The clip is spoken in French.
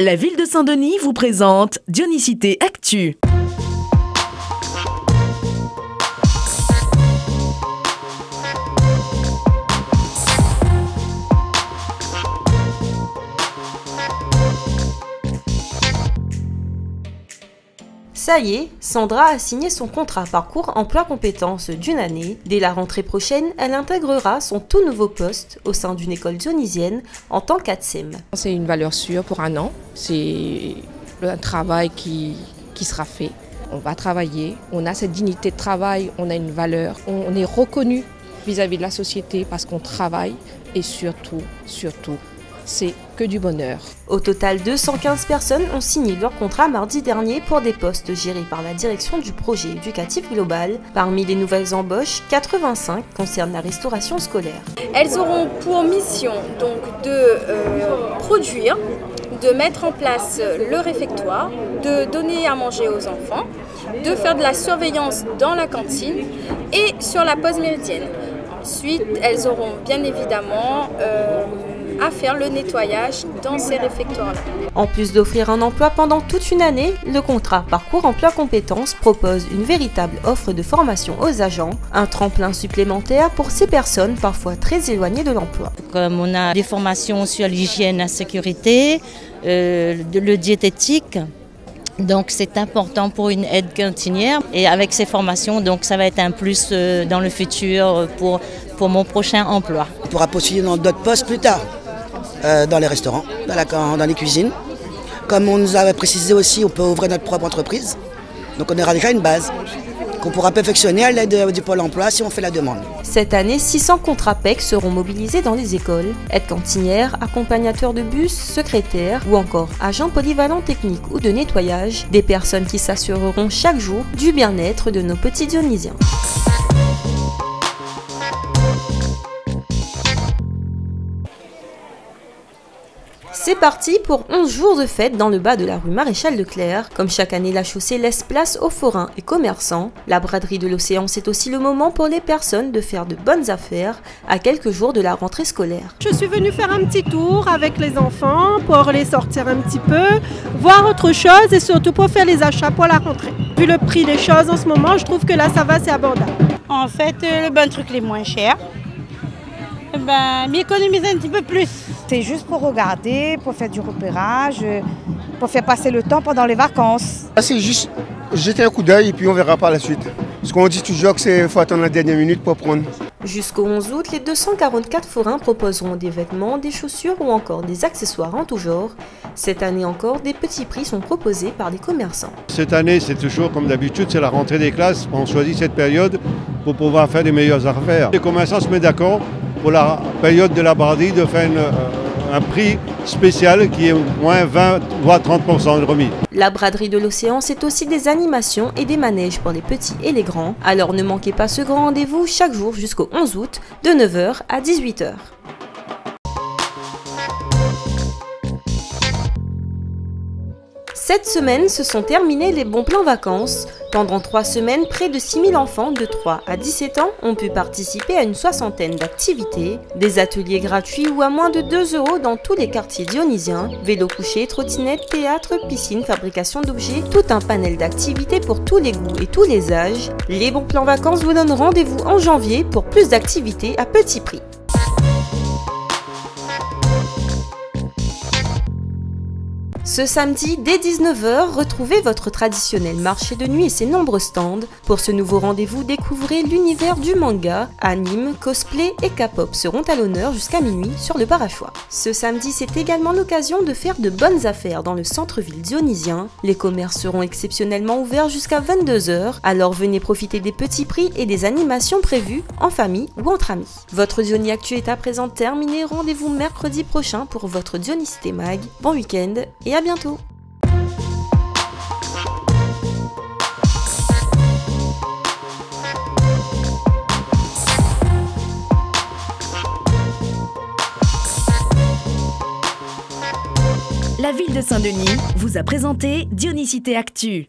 La ville de Saint-Denis vous présente Dionicité Actu. Ça y est, Sandra a signé son contrat parcours emploi compétences d'une année. Dès la rentrée prochaine, elle intégrera son tout nouveau poste au sein d'une école dionysienne en tant qu'ATSEM. C'est une valeur sûre pour un an, c'est un travail qui sera fait. On va travailler, on a cette dignité de travail, on a une valeur, on est reconnu vis-à-vis de la société parce qu'on travaille et surtout, c'est que du bonheur. Au total, 215 personnes ont signé leur contrat mardi dernier pour des postes gérés par la direction du projet éducatif global. Parmi les nouvelles embauches, 85 concernent la restauration scolaire. Elles auront pour mission donc de produire, de mettre en place le réfectoire, de donner à manger aux enfants, de faire de la surveillance dans la cantine et sur la pause méridienne. Ensuite, elles auront bien évidemment à faire le nettoyage dans ces réfectoires-là. En plus d'offrir un emploi pendant toute une année, le contrat Parcours Emploi Compétences propose une véritable offre de formation aux agents, un tremplin supplémentaire pour ces personnes parfois très éloignées de l'emploi. Comme on a des formations sur l'hygiène, la sécurité, le diététique, donc c'est important pour une aide cantinière et avec ces formations, donc ça va être un plus dans le futur pour mon prochain emploi. On pourra postuler dans d'autres postes plus tard, dans les restaurants, dans les cuisines. Comme on nous avait précisé aussi, on peut ouvrir notre propre entreprise. Donc on aura déjà une base qu'on pourra perfectionner à l'aide du Pôle emploi si on fait la demande. Cette année, 600 contrats PEC seront mobilisés dans les écoles. Aide cantinière, accompagnateur de bus, secrétaire ou encore agent polyvalent technique ou de nettoyage. Des personnes qui s'assureront chaque jour du bien-être de nos petits Dionysiens. C'est parti pour 11 jours de fête dans le bas de la rue Maréchal Leclerc. Comme chaque année, la chaussée laisse place aux forains et commerçants. La braderie de l'Océan, c'est aussi le moment pour les personnes de faire de bonnes affaires à quelques jours de la rentrée scolaire. Je suis venue faire un petit tour avec les enfants pour les sortir un petit peu, voir autre chose et surtout pour faire les achats pour la rentrée. Vu le prix des choses en ce moment, je trouve que là ça va, c'est abordable. En fait, le bon truc les moins chers, m'économiser un petit peu plus. C'est juste pour regarder, pour faire du repérage, pour faire passer le temps pendant les vacances. C'est juste jeter un coup d'œil et puis on verra par la suite. Parce qu'on dit toujours qu'il faut attendre la dernière minute pour prendre. Jusqu'au 11 août, les 244 forains proposeront des vêtements, des chaussures ou encore des accessoires en tout genre. Cette année encore, des petits prix sont proposés par les commerçants. Cette année, c'est toujours comme d'habitude, c'est la rentrée des classes. On choisit cette période pour pouvoir faire des meilleures affaires. Les commerçants se mettent d'accord pour la période de la braderie de faire un prix spécial qui est moins 20 voire 30% de remis. La braderie de l'Océan, c'est aussi des animations et des manèges pour les petits et les grands. Alors ne manquez pas ce grand rendez-vous chaque jour jusqu'au 11 août de 9h à 18h. Cette semaine, se sont terminés les bons plans vacances. Pendant 3 semaines, près de 6000 enfants de 3 à 17 ans ont pu participer à une soixantaine d'activités. Des ateliers gratuits ou à moins de 2 € dans tous les quartiers dionysiens. Vélo couché, trottinette, théâtre, piscine, fabrication d'objets, tout un panel d'activités pour tous les goûts et tous les âges. Les bons plans vacances vous donnent rendez-vous en janvier pour plus d'activités à petit prix. Ce samedi, dès 19h, retrouvez votre traditionnel marché de nuit et ses nombreux stands. Pour ce nouveau rendez-vous, découvrez l'univers du manga, anime, cosplay et K-pop seront à l'honneur jusqu'à minuit sur le bar à choix. Ce samedi, c'est également l'occasion de faire de bonnes affaires dans le centre-ville dionysien. Les commerces seront exceptionnellement ouverts jusqu'à 22h, alors venez profiter des petits prix et des animations prévues en famille ou entre amis. Votre Diony Actu est à présent terminé, rendez-vous mercredi prochain pour votre Dionicité Mag. Bon week-end et à bientôt. La ville de Saint-Denis vous a présenté Dionicité Actu.